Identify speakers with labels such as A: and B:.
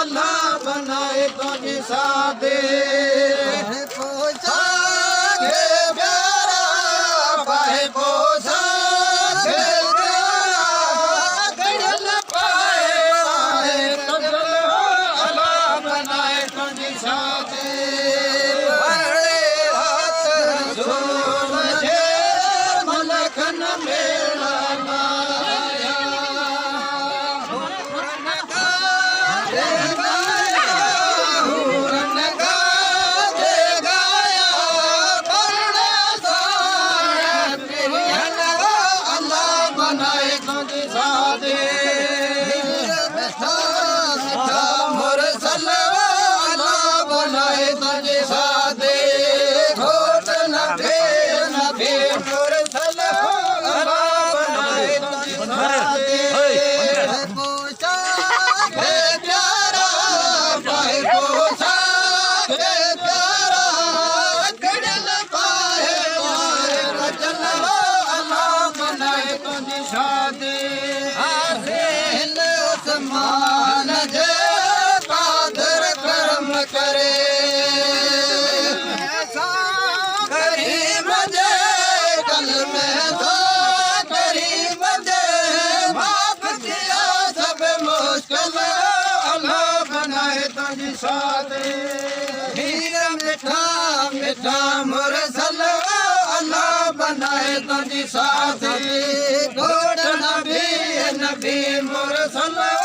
A: अल्लाह बनाए तुझे सादे पोसा के प्यारा पाए पोसा के प्यारा गड़ल पाए पाए अल्लाह बनाए तुझे सादे बड़े हाथ सूरजे मलखन मेला मिठा मुरसल अल्लाह बनाए तुझी साथी घोट नबी नबी मुरसल